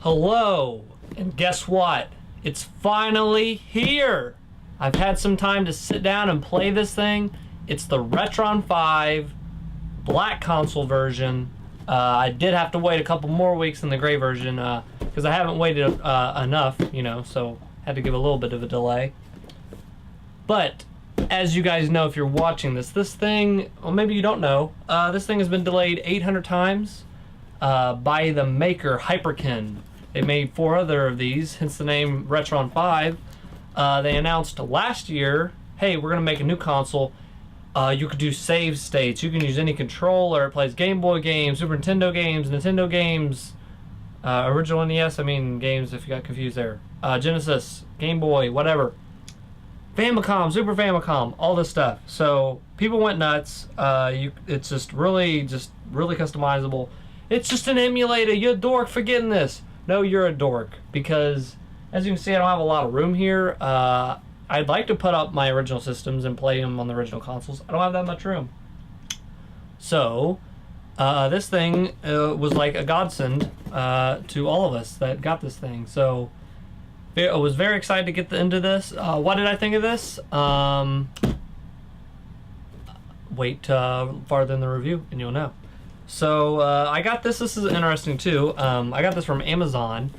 Hello, and guess what? It's finally here! I've had some time to sit down and play this thing. It's the Retron5 black console version. I did have to wait a couple more weeks in the gray version because I haven't waited enough, so had to give a little bit of a delay. But as you guys know, if you're watching this thing, well, maybe you don't know, this thing has been delayed 800 times by the maker Hyperkin. They made 4 other of these, hence the name Retron5. They announced last year, hey, we're going to make a new console. You could do save states. You can use any controller. It plays Game Boy games, Super Nintendo games, Nintendo games, original NES, games if you got confused there. Genesis, Game Boy, whatever. Famicom, Super Famicom, all this stuff. So people went nuts. It's just really customizable. It's just an emulator. You're a dork for getting this. No, you're a dork, because as you can see, I don't have a lot of room here. I'd like to put up my original systems and play them on the original consoles. I don't have that much room. So this thing was like a godsend to all of us that got this thing. So I was very excited to get into this. What did I think of this? Wait farther in the review and you'll know. So I got this. This is interesting too. I got this from Amazon.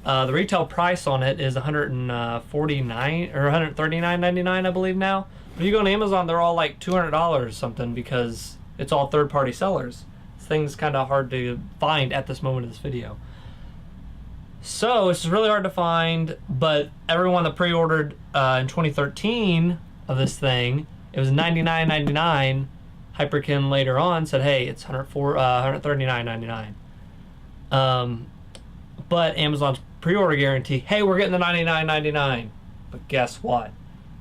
The retail price on it is $149 or $139.99, I believe now. But if you go on Amazon, they're all like $200 or something because it's all third-party sellers. This thing's kind of hard to find at this moment of this video. So it's really hard to find, but everyone that pre-ordered in 2013 of this thing, it was $99.99. Hyperkin later on said, hey, it's $139.99. But Amazon's pre-order guarantee, hey, we're getting the $99.99. But guess what?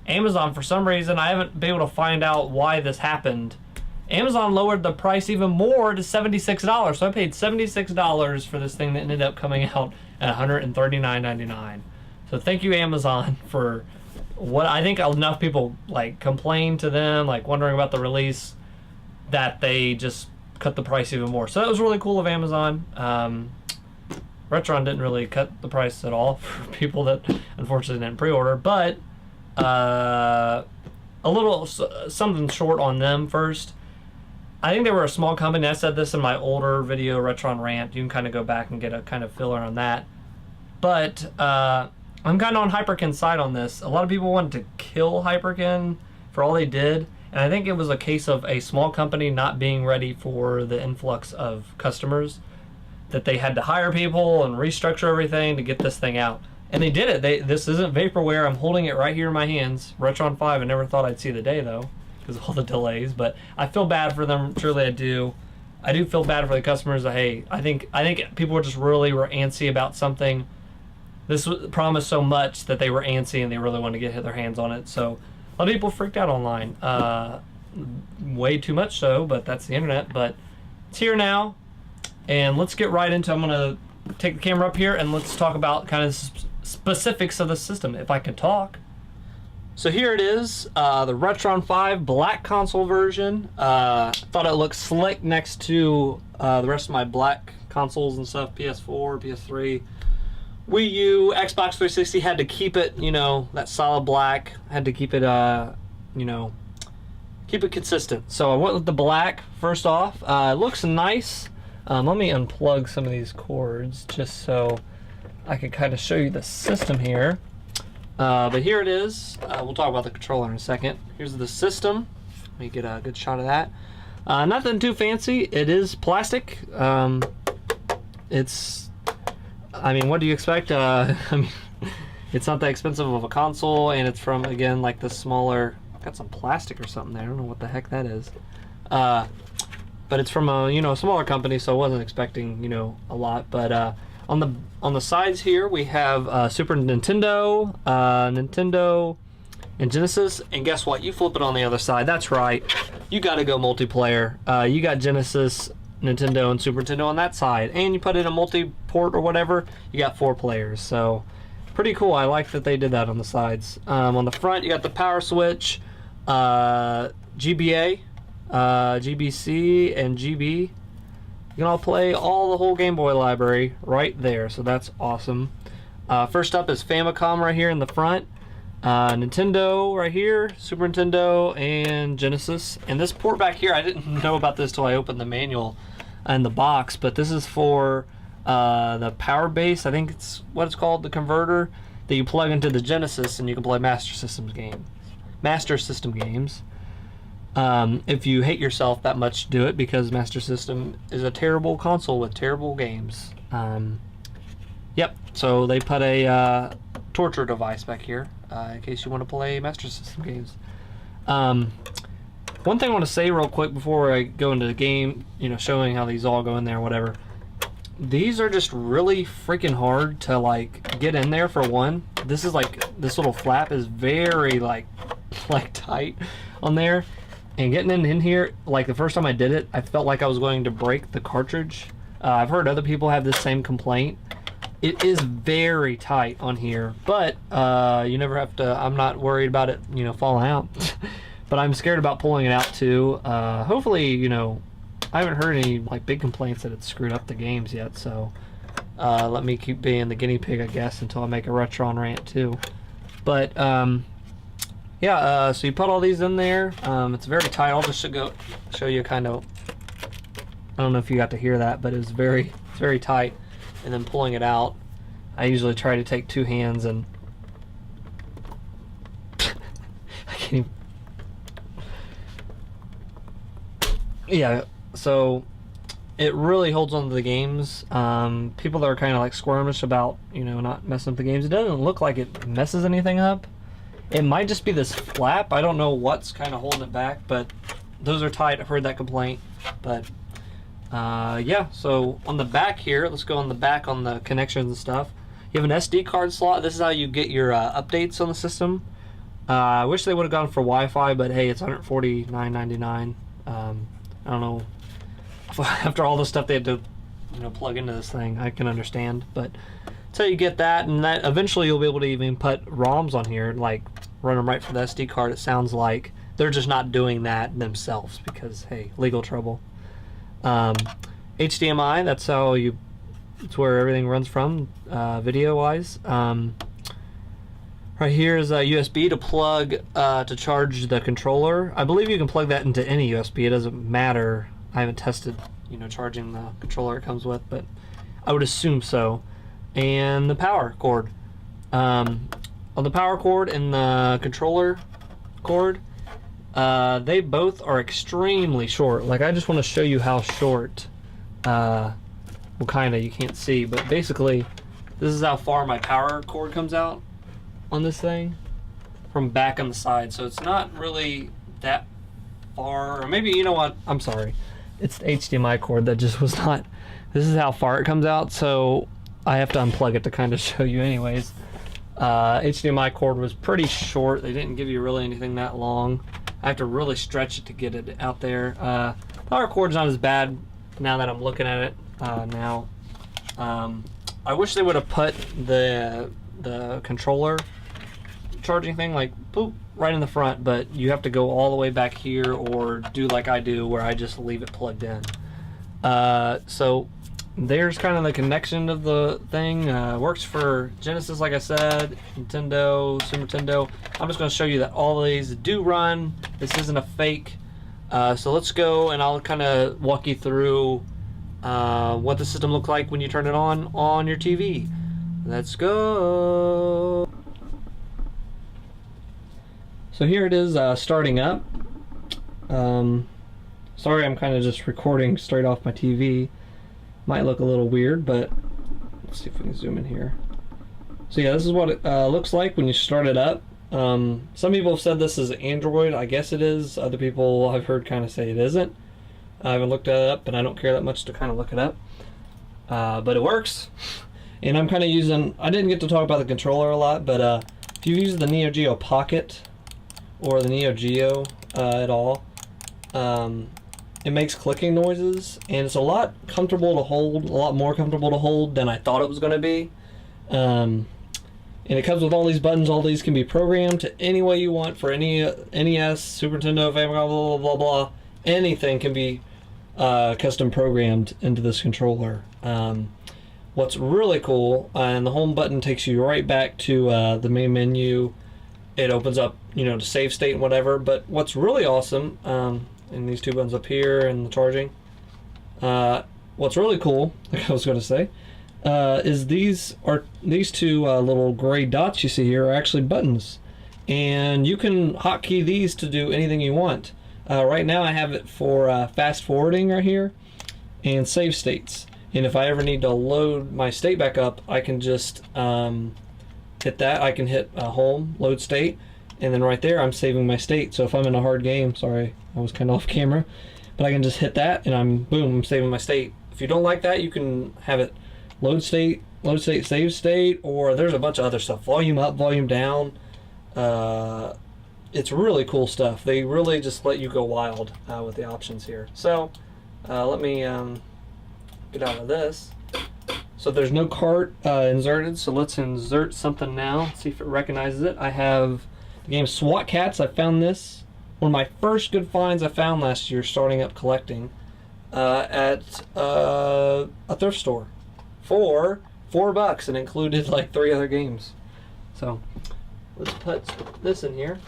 Amazon, for some reason, I haven't been able to find out why this happened. Amazon lowered the price even more to $76. So I paid $76 for this thing that ended up coming out at $139.99. So thank you, Amazon, for what I think enough people complained to them, wondering about the release, that they just cut the price even more. So that was really cool of Amazon. Retron didn't really cut the price at all for people that unfortunately didn't pre-order, but a little something short on them first. I think they were a small company. I said this in my older video, Retron Rant. You can kind of go back and get a kind of filler on that. But I'm kind of on Hyperkin's side on this. A lot of people wanted to kill Hyperkin for all they did. And I think it was a case of a small company not being ready for the influx of customers, that they had to hire people and restructure everything to get this thing out. And they did it. This isn't vaporware. I'm holding it right here in my hands. Retron 5, I never thought I'd see the day, though, because of all the delays. But I feel bad for them. Truly, I do. I do feel bad for the customers. Hey, I think people were were antsy about something. This promised so much that they were antsy and they really wanted to get their hands on it. So a lot of people freaked out online. Way too much so, but that's the internet. But it's here now. And let's get right into it. I'm going to take the camera up here and let's talk about kind of specifics of the system, if I can talk. So here it is, the Retron 5 black console version. Thought it looked slick next to the rest of my black consoles and stuff, PS4, PS3. Wii U, Xbox 360, had to keep it, that solid black. Had to keep it, keep it consistent. So I went with the black first off. It looks nice. Let me unplug some of these cords just so I can kind of show you the system here. But here it is. We'll talk about the controller in a second. Here's the system. Let me get a good shot of that. Nothing too fancy. It is plastic. It's, what do you expect? It's not that expensive of a console, and it's from, again, the smaller, got some plastic or something there. I don't know what the heck that is. But it's from a smaller company, so I wasn't expecting a lot. But on the sides here we have Super Nintendo, Nintendo, and Genesis. And guess what? You flip it on the other side. That's right. You got to go multiplayer. You got Genesis, Nintendo, and Super Nintendo on that side, and you put in a multi-port or whatever. You got 4 players. So pretty cool. I like that they did that on the sides. On the front, you got the power switch, GBA. GBC and GB. can all play all the whole Game Boy library right there, so that's awesome. First up is Famicom right here in the front. Nintendo right here, Super Nintendo, and Genesis. And this port back here, I didn't know about this till I opened the manual and the box, but this is for the power base. I think it's what it's called, the converter that you plug into the Genesis, and you can play Master System games. If you hate yourself that much, do it, because Master System is a terrible console with terrible games. Yep. So they put a torture device back here in case you want to play Master System games. One thing I want to say real quick before I go into the game, showing how these all go in there or whatever. These are just really freaking hard to like get in there. For one, this is like, this little flap is very like tight on there, and getting in here, like the first time I did it, I felt like I was going to break the cartridge. I've heard other people have this same complaint. It is very tight on here, but you never have to. I'm not worried about it, falling out. But I'm scared about pulling it out too. Hopefully, I haven't heard any like big complaints that it's screwed up the games yet. So let me keep being the guinea pig, I guess, until I make a Retron rant too. But yeah, so you put all these in there. It's very tight. I'll just show you kind of. I don't know if you got to hear that, but it's very tight. And then pulling it out, I usually try to take two hands and I can't even. Yeah, so it really holds on to the games. People that are kind of like squirmish about not messing up the games, it doesn't look like it messes anything up. It might just be this flap. I don't know what's kind of holding it back, but those are tight. I've heard that complaint, but yeah, so on the back here, let's go on the back on the connections and stuff. You have an SD card slot. This is how you get your updates on the system. I wish they would have gone for Wi-Fi, but hey, it's $149.99. I don't know. After all the stuff they had to plug into this thing, I can understand. But so you get that, and that eventually you'll be able to even put ROMs on here, like run them right from the SD card. It sounds like they're just not doing that themselves because, hey, legal trouble. HDMI, that's how it's where everything runs from, video wise. Right here is a USB to plug to charge the controller. I believe you can plug that into any USB. It doesn't matter. I haven't tested charging the controller it comes with, but I would assume so. And the power cord. On the power cord and the controller cord, they both are extremely short. Like, I just want to show you how short, well, kind of, you can't see, but basically this is how far my power cord comes out on this thing from back on the side. So it's not really that far, or maybe, you know what, I'm sorry, it's the HDMI cord that just was not. This is how far it comes out, so I have to unplug it to kind of show you anyways. HDMI cord was pretty short. They didn't give you really anything that long. I have to really stretch it to get it out there. Power cord's not as bad now that I'm looking at it now. I wish they would have put the controller charging thing like boop right in the front, but you have to go all the way back here or do like I do where I just leave it plugged in. So there's kind of the connection of the thing. Works for Genesis, like I said, Nintendo, Super Nintendo. I'm just going to show you that all these do run. This isn't a fake. So let's go and I'll kind of walk you through what the system looks like when you turn it on your TV. Let's go. So here it is starting up. Sorry, I'm kind of just recording straight off my TV. Might look a little weird, but let's see if we can zoom in here. So yeah, this is what it looks like when you start it up. Some people have said this is Android. I guess it is. Other people I've heard kind of say it isn't. I haven't looked it up, and I don't care that much to kind of look it up. But it works. And I'm kind of using, I didn't get to talk about the controller a lot, but if you've used the Neo Geo Pocket or the Neo Geo at all, it makes clicking noises, and it's a lot comfortable to hold, a lot more comfortable to hold than I thought it was going to be. And it comes with all these buttons. All these can be programmed to any way you want for any NES, Super Nintendo, Famicom, blah, blah, blah, blah. Anything can be custom programmed into this controller. What's really cool, and the home button takes you right back to the main menu. It opens up, you know, to save state and whatever. But what's really awesome, and these two buttons up here and the charging. What's really cool, like I was going to say, is these two little gray dots you see here are actually buttons, and you can hotkey these to do anything you want. Right now I have it for fast forwarding right here and save states. And if I ever need to load my state back up, I can just hit that. I can hit home, load state, and then right there I'm saving my state. So if I'm in a hard game, sorry, I was kind of off camera, but I can just hit that and I'm saving my state. If you don't like that, you can have it load state, save state, or there's a bunch of other stuff. Volume up, volume down. It's really cool stuff. They really just let you go wild with the options here. So let me get out of this. So there's no cart inserted, so let's insert something now, see if it recognizes it. I have the game SWAT Cats. I found this. One of my first good finds I found last year starting up collecting at a thrift store for $4 and included like 3 other games. So let's put this in here.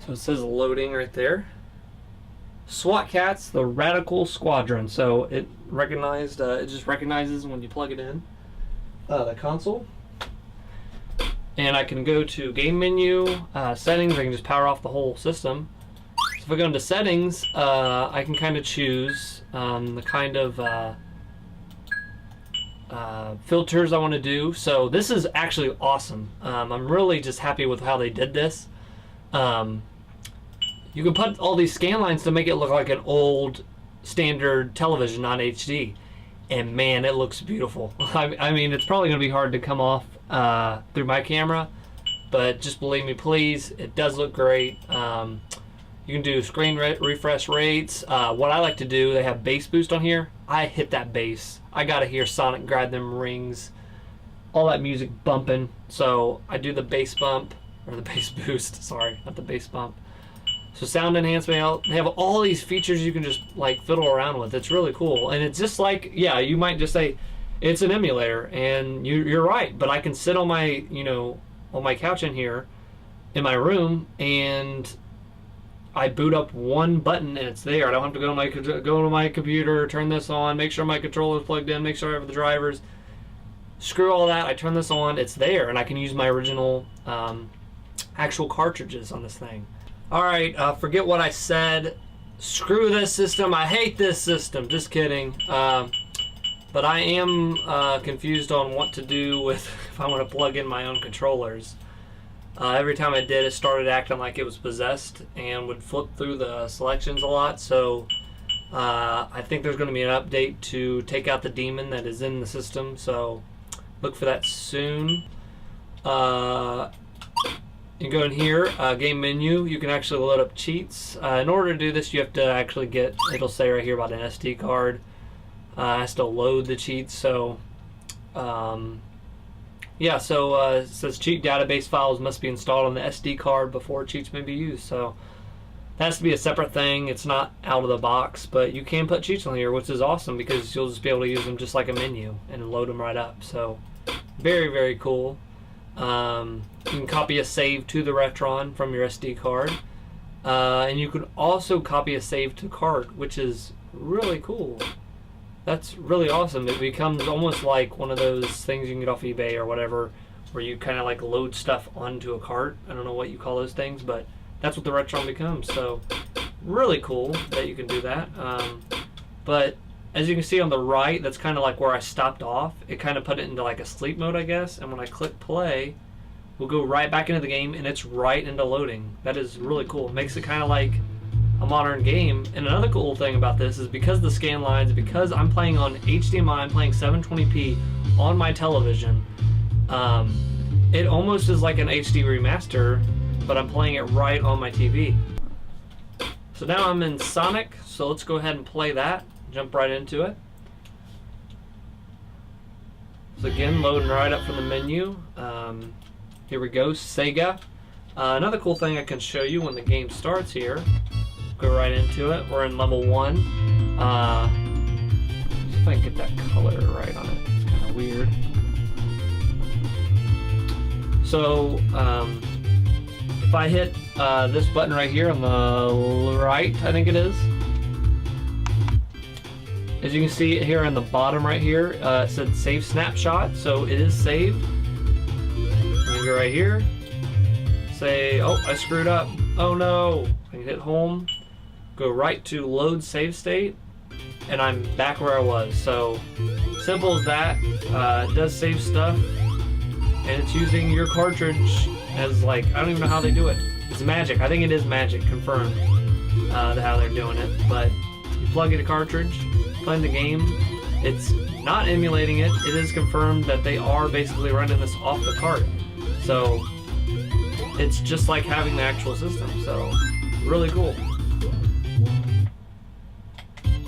So it says loading right there. SWAT Cats, the Radical Squadron. So it recognized, it just recognizes when you plug it in. The console. And I can go to game menu, settings. I can just power off the whole system. So if I go into settings, I can kind of choose the kind of filters I want to do. So this is actually awesome. I'm really just happy with how they did this. You can put all these scan lines to make it look like an old standard television, not HD. And man, it looks beautiful. I mean, it's probably going to be hard to come off through my camera, but just believe me, please, it does look great. You can do screen refresh rates. What I like to do, they have bass boost on here. I hit that bass. I got to hear Sonic grab them rings, all that music bumping. So I do the bass bump, or the bass boost, sorry, not the bass bump. So sound enhancement, they have all these features you can just like fiddle around with. It's really cool. And it's just like, yeah, you might just say it's an emulator, and you're right, but I can sit on my, you know, on my couch in here in my room, and I boot up one button and it's there. I don't have to go to my computer, turn this on, make sure my controller is plugged in, make sure I have the drivers. Screw all that, I turn this on, it's there, and I can use my original actual cartridges on this thing. Alright, forget what I said. Screw this system. I hate this system. Just kidding. But I am confused on what to do with if I want to plug in my own controllers. Every time I did, it started acting like it was possessed and would flip through the selections a lot. So I think there's going to be an update to take out the demon that is in the system. So look for that soon. You go in here, game menu, you can actually load up cheats. In order to do this, you have to actually get, it'll say right here about an SD card. It has to load the cheats, so yeah, so it says cheat database files must be installed on the SD card before cheats may be used. So that has to be a separate thing. It's not out of the box, but you can put cheats on here, which is awesome because you'll just be able to use them just like a menu and load them right up. So very, very cool. You can copy a save to the Retron from your SD card, and you can also copy a save to cart, which is really cool. That's really awesome. It becomes almost like one of those things you can get off eBay or whatever, where you kind of like load stuff onto a cart. I don't know what you call those things, but that's what the Retron becomes. So really cool that you can do that. But as you can see on the right, that's kind of like where I stopped off. It kind of put it into like a sleep mode, I guess. And when I click play, we'll go right back into the game, and it's right into loading. That is really cool. It makes it kind of like a modern game. And another cool thing about this is because the scan lines, because I'm playing on HDMI, I'm playing 720p on my television, it almost is like an HD remaster, but I'm playing it right on my TV. So now I'm in Sonic, so let's go ahead and play that. Jump right into it. So again, loading right up from the menu. Here we go, Sega. Another cool thing I can show you when the game starts here go right into it. We're in level 1. See if I can get that color right on it. It's kind of weird. So, if I hit this button right here on the right, I think it is. As you can see here on the bottom right here, it said save snapshot, so it is saved. I'm gonna go right here. Say, oh, I screwed up. Oh no. I can hit home, go right to load save state, and I'm back where I was. So simple as that. It does save stuff, and it's using your cartridge as like, I don't even know how they do it. It's magic. I think it is magic, confirmed, how they're doing it. But you plug in a cartridge, playing the game. It's not emulating it. It is confirmed that they are basically running this off the cart. So it's just like having the actual system. So really cool.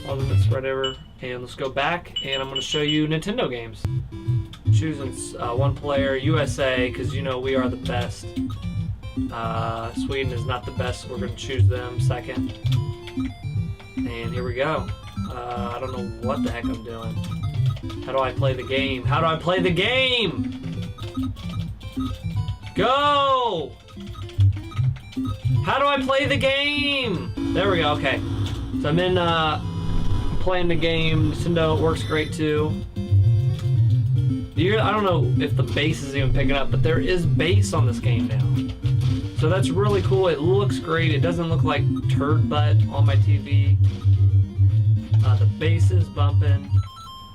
I'll let's right over and let's go back, and I'm going to show you Nintendo games. Choosing one player, USA, because you know we are the best. Sweden is not the best, so we're going to choose them second. And here we go. I don't know what the heck I'm doing. How do I play the game? How do I play the game? Go! How do I play the game? There we go, okay. So I'm in, playing the game. Nintendo, it works great too. I don't know if the bass is even picking up, but there is bass on this game now. So that's really cool. It looks great. It doesn't look like turd butt on my TV. The bass is bumping.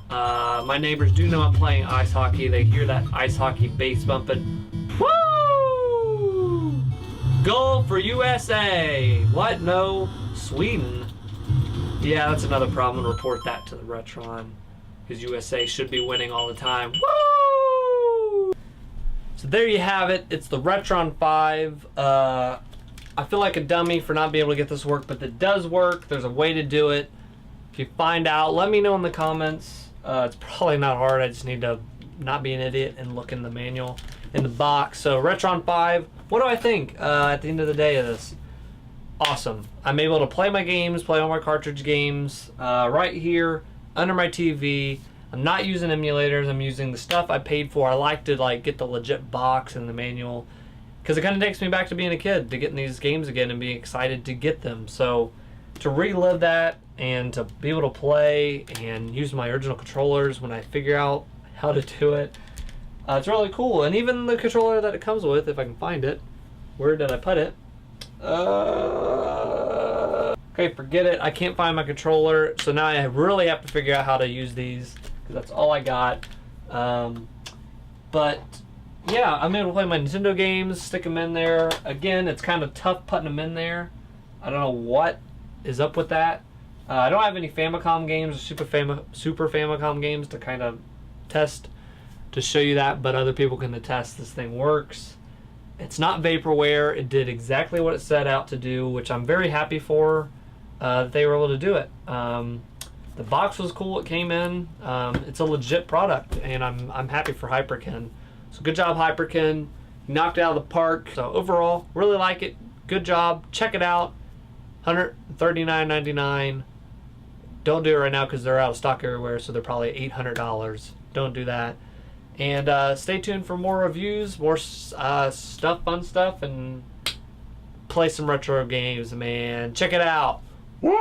My neighbors do know I'm playing ice hockey. They hear that ice hockey bass bumping. Woo! Goal for USA! What? No. Sweden? Yeah, that's another problem. Report that to the Retron, because USA should be winning all the time. Woo! So there you have it. It's the Retron5. I feel like a dummy for not being able to get this to work, but it does work. There's a way to do it. If you find out, let me know in the comments. It's probably not hard. I just need to not be an idiot and look in the manual in the box. So Retron5, what do I think at the end of the day of this? Awesome. I'm able to play my games, play all my cartridge games right here under my TV. I'm not using emulators. I'm using the stuff I paid for. I like to get the legit box and the manual, because it kind of takes me back to being a kid, to getting these games again and being excited to get them. So to relive that and to be able to play and use my original controllers when I figure out how to do it, it's really cool. And even the controller that it comes with, if I can find it, where did I put it? Okay, forget it. I can't find my controller, so now I really have to figure out how to use these, because that's all I got. But yeah, I'm able to play my Nintendo games, stick them in there. Again, it's kind of tough putting them in there. I don't know what is up with that. I don't have any Famicom games or Super Famicom games to kind of test to show you that, but other people can attest this thing works. It's not vaporware. It did exactly what it set out to do, which I'm very happy for that they were able to do it. The box was cool. It came in. It's a legit product, and I'm happy for Hyperkin. So good job, Hyperkin. You knocked it out of the park. So overall, really like it. Good job. Check it out. $139.99. Don't do it right now because they're out of stock everywhere, so they're probably $800. Don't do that. And stay tuned for more reviews, more stuff, fun stuff, and play some retro games, man. Check it out. Woo!